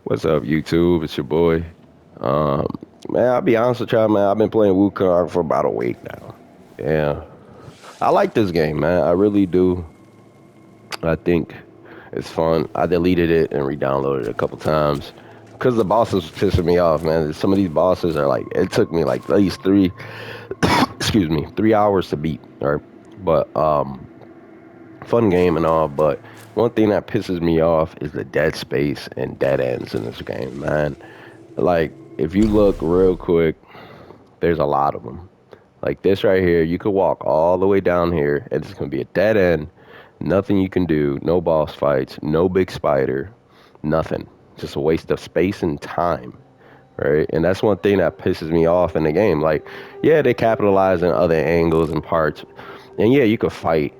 What's up, YouTube? It's your boy. Um, man, I'll be honest with y'all, man. I've been playing Wukong for about a week now. Yeah, I like this game, man. I really do. I think it's fun. I deleted it and re-downloaded it a couple times because the bosses was pissing me off, man. Some of these bosses are like, it took me like at least excuse me, 3 hours to beat. Right, but fun game and all. But one thing that pisses me off is the dead space and dead ends in this game, man. Like, if you look real quick, there's a lot of them. Like this right here, you could walk all the way down here, and it's gonna be a dead end. Nothing you can do. No boss fights. No big spider. Nothing. Just a waste of space and time, right? And that's one thing that pisses me off in the game. Like, yeah, they capitalize in other angles and parts, and yeah, you could fight,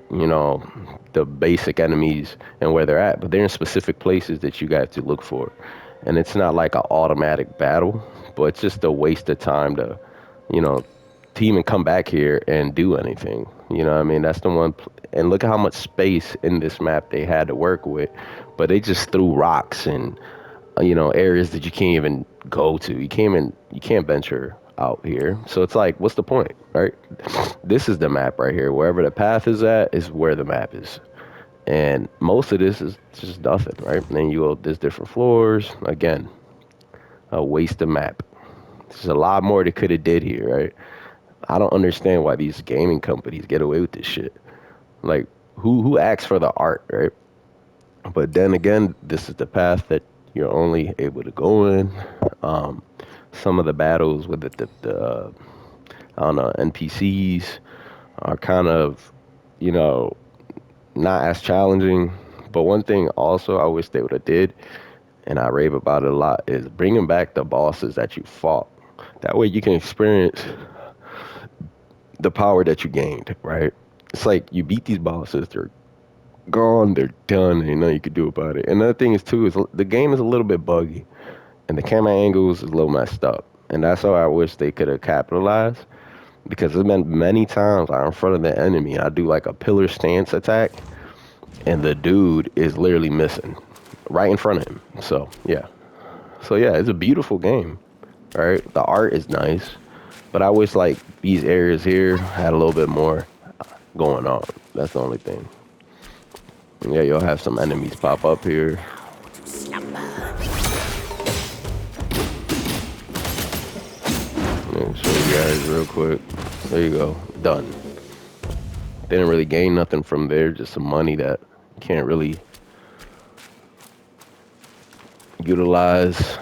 the basic enemies and where they're at, but they're in specific places that you got to look for, and it's not like an automatic battle, but it's just a waste of time to, you know, team and come back here and do anything. You know what I mean? That's the one. And look at how much space in this map they had to work with, but they just threw rocks and areas that you can't even go to. You can't venture out here. So it's like, what's the point, right? This is the map right here. Wherever the path is at is where the map is. And most of this is just nothing, right? And then you go, there's different floors. Again, a waste of map. There's a lot more they could have did here, right? I don't understand why these gaming companies get away with this shit. Like, who acts for the art, right? But then again, this is the path that you're only able to go in. Um, some of the battles with I don't know, NPCs are kind of, you know, not as challenging. But one thing also I wish they would have did, and I rave about it a lot, is bringing back the bosses that you fought. That way you can experience the power that you gained, right? It's like you beat these bosses, they're gone, they're done, and nothing you could do about it. And another thing is too is the game is a little bit buggy, and the camera angles is a little messed up, and that's how I wish they could have capitalized. Because there's been many times I'm in front of the enemy, I do like a pillar stance attack, and the dude is literally missing right in front of him. So yeah, it's a beautiful game, right? The art is nice, but I wish like these areas here had a little bit more going on. That's the only thing. Yeah, you'll have some enemies pop up here. Let me show you guys real quick. There you go. Done. Didn't really gain nothing from there, just some money that you can't really utilize.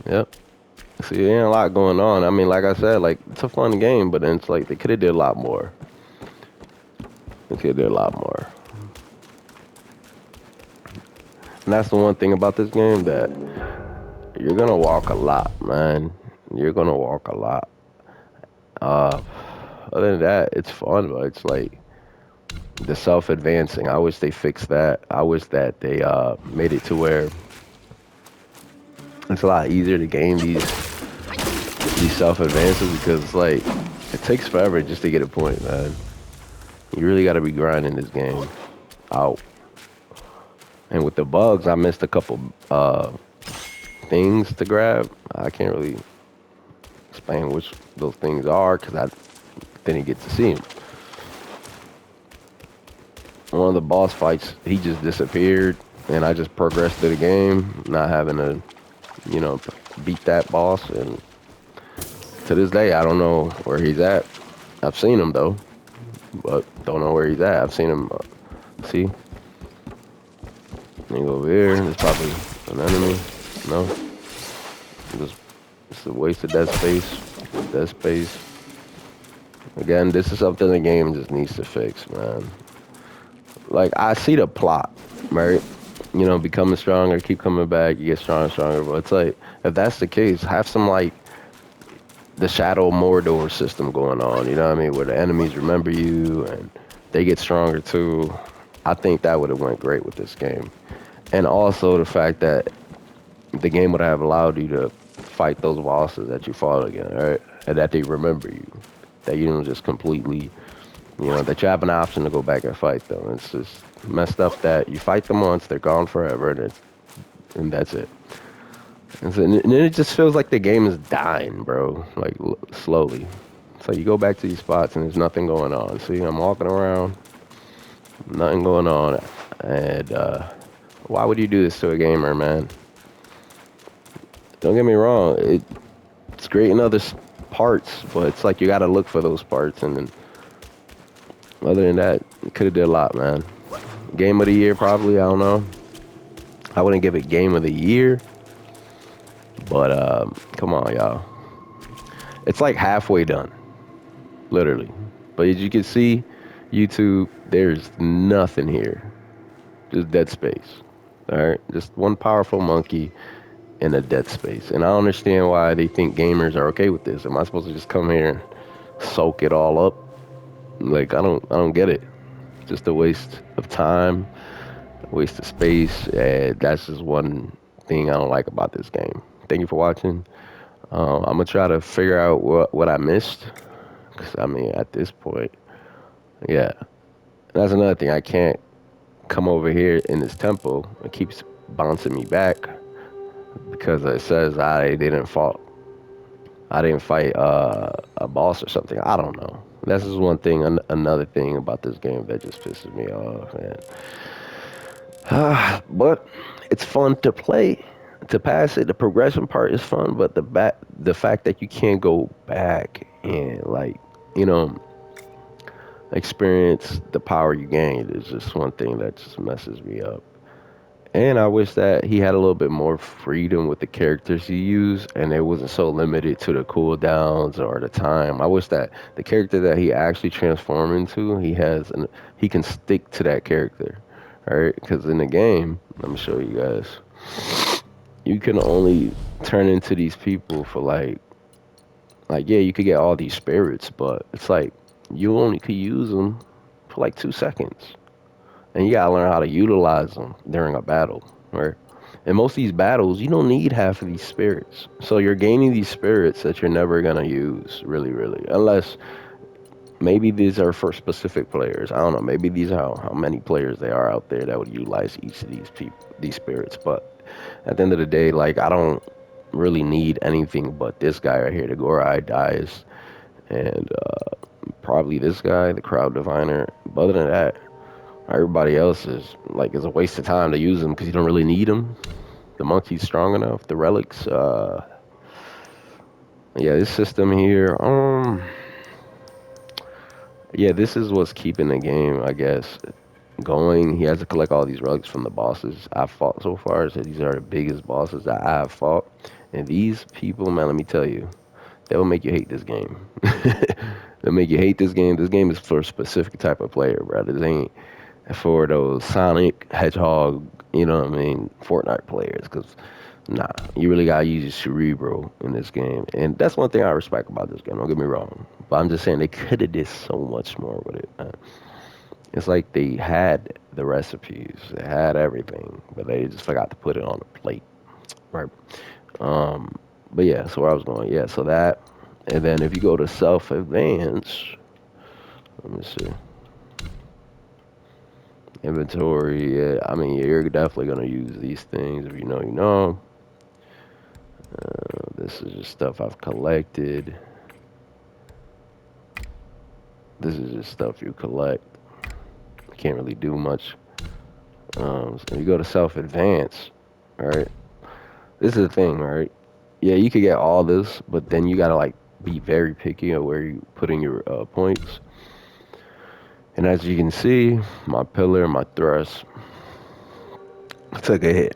Yep. See, there ain't a lot going on. I mean, like I said, like, it's a fun game, but then it's like they could have did a lot more. They could have did a lot more. And that's the one thing about this game, that you're gonna walk a lot, man. You're gonna walk a lot. Uh, Other than that, it's fun, but it's like the self-advancing. I wish they fixed that. I wish that they made it to where it's a lot easier to gain these self-advances, because it's like it takes forever just to get a point, man. You really got to be grinding this game out. And with the bugs, I missed a couple things to grab. I can't really explain which those things are because I didn't get to see them. One of the boss fights, he just disappeared, and I just progressed through the game, not having to, beat that boss. And to this day, I don't know where he's at. I've seen him though, but don't know where he's at. I've seen him. See, you go over here. There's probably an enemy. No, just it's a waste of dead space. Dead space. Again, this is something the game just needs to fix, man. Like, I see the plot, right? Becoming stronger, keep coming back, you get stronger and stronger. But it's like, if that's the case, have some, like, the Shadow Mordor system going on, you know what I mean? Where the enemies remember you and they get stronger too. I think that would have went great with this game. And also the fact that the game would have allowed you to fight those bosses that you fought again, right? And that they remember you. That you don't just completely That you have an option to go back and fight them. It's just messed up that you fight them once, they're gone forever, and that's it. And then it just feels like the game is dying, bro. Like slowly. So you go back to these spots and there's nothing going on. See, I'm walking around, nothing going on, and why would you do this to a gamer, man? Don't get me wrong, it's great in other parts, but it's like you got to look for those parts, and then other than that, it could have did a lot, man. Game of the year, probably. I don't know. I wouldn't give it game of the year, but come on, y'all. It's like halfway done, literally. But as you can see, YouTube, there's nothing here. Just dead space. All right, just one powerful monkey in a dead space. And I don't understand why they think gamers are okay with this. Am I supposed to just come here and soak it all up? Like I don't get it. Just a waste of time, a waste of space. And that's just one thing I don't like about this game. Thank you for watching. I'm gonna try to figure out what I missed. Cause I mean, at this point, yeah. That's another thing. I can't come over here in this temple. It keeps bouncing me back because it says I didn't fight a boss or something. I don't know. That's just one thing. Another thing about this game that just pisses me off, man. But it's fun to play. To pass it, the progression part is fun, but the fact that you can't go back and like you know experience the power you gained is just one thing that just messes me up. And I wish that he had a little bit more freedom with the characters he used, and it wasn't so limited to the cooldowns or the time. I wish that the character that he actually transformed into, he can stick to that character, right? Because in the game, let me show you guys, you can only turn into these people for like yeah, you could get all these spirits, but it's like you only could use them for like 2 seconds. And you gotta learn how to utilize them during a battle, right? In most of these battles, you don't need half of these spirits. So you're gaining these spirits that you're never gonna use, really, really. Unless maybe these are for specific players. I don't know. Maybe these are how many players there are out there that would utilize each of these people, these spirits. But at the end of the day, like I don't really need anything but this guy right here, the Gorai dies, and probably this guy, the Crowd Diviner. But other than that, everybody else is like it's a waste of time to use them because you don't really need them. The monkey's strong enough. The relics, yeah, this system here, yeah, this is what's keeping the game, I guess, going. He has to collect all these relics from the bosses I've fought so far. So these are the biggest bosses that I have fought, and these people, man, let me tell you, they will make you hate this game. They'll make you hate this game. This game is for a specific type of player, bro. This ain't for those Sonic Hedgehog, what I mean, Fortnite players. Because nah, you really gotta use your cerebral in this game, and that's one thing I respect about this game. Don't get me wrong, but I'm just saying they could have did so much more with it. Man. It's like they had the recipes, they had everything, but they just forgot to put it on the plate, right? Um, but yeah, so where I was going, yeah, so that, and then if you go to self advance, let me see. Inventory, yeah, I mean, you're definitely gonna use these things if you know, you know. This is just stuff I've collected. This is just stuff you collect. Can't really do much. So you go to self-advance, all right? This is the thing, right? Yeah, you could get all this, but then you gotta like be very picky on where you put in your points. And as you can see, my pillar, my thrust took a hit.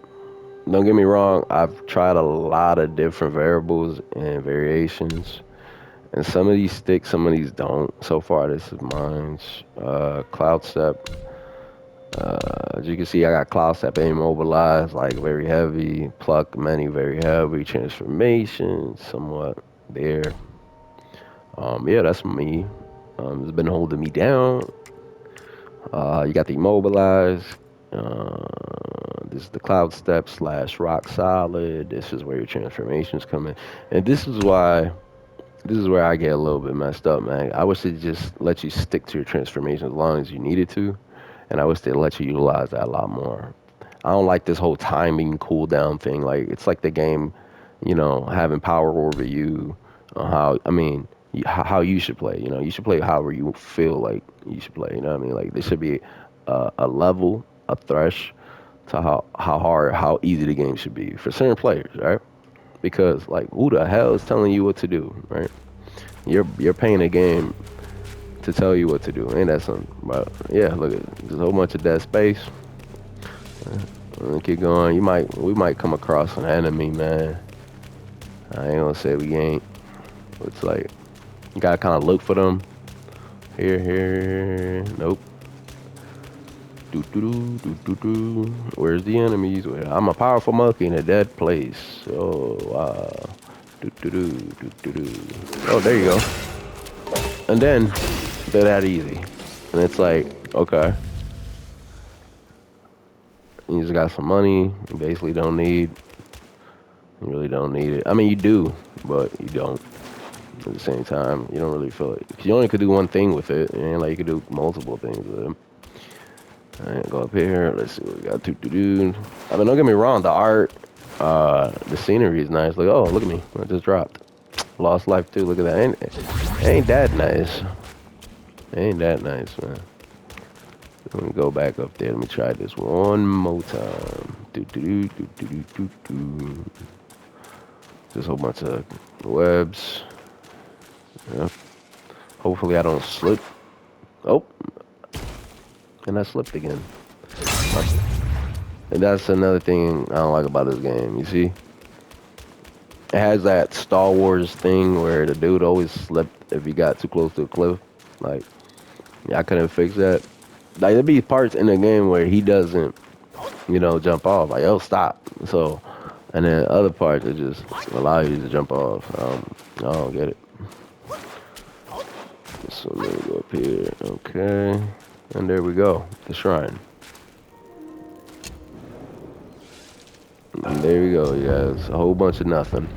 Don't get me wrong, I've tried a lot of different variables and variations. And some of these stick, some of these don't. So far, this is mine's. Cloud Step. As you can see, I got Cloud Step immobilized, like very heavy. Pluck many, very heavy. Transformation, somewhat there. Yeah, that's me. It's been holding me down. You got the immobilize. This is the Cloud Step / Rock Solid. This is where your transformations come in. And this is why This is where I get a little bit messed up, man. I wish they just let you stick to your transformation as long as you needed to, and I wish they let you utilize that a lot more. I don't like this whole timing cooldown thing. Like it's like the game, having power over you. How I mean, how you should play. You should play however you feel like you should play. You know what I mean? Like there should be a level, a thresh to how hard, how easy the game should be for certain players, right? Because like who the hell is telling you what to do, right? You're paying a game to tell you what to do. Ain't that something? But yeah, look at there's a whole bunch of dead space. Keep going. We might come across an enemy, man. I ain't gonna say we ain't. It's like you gotta kind of look for them. Here. Nope. Do. Where's the enemies? I'm a powerful monkey in a dead place. Oh wow. Do. Oh, there you go. And then they're that easy. And it's like, okay, you just got some money. You basically don't need. You really don't need it. I mean, you do, but you don't. At the same time, you don't really feel it. 'Cause you only could do one thing with it, and like you could do multiple things with it. Alright, go up here. Let's see what we got to do. I mean, don't get me wrong. The art, the scenery is nice. Like, oh, look at me. I just dropped. Lost life too. Look at that. Ain't that nice? Ain't that nice, man? Let me go back up there. Let me try this one more time. Just a whole bunch of webs. Yeah. Hopefully I don't slip. Oh, and I slipped again. And that's another thing I don't like about this game. You see, it has that Star Wars thing where the dude always slipped if he got too close to a cliff. Like, yeah, I couldn't fix that. Like, there'd be parts in the game where he doesn't, jump off. Like, oh, stop. So, and then other parts that just allow you to jump off. I don't get it. So let me go up here. Okay. And there we go. The shrine. And there we go, you guys. A whole bunch of nothing.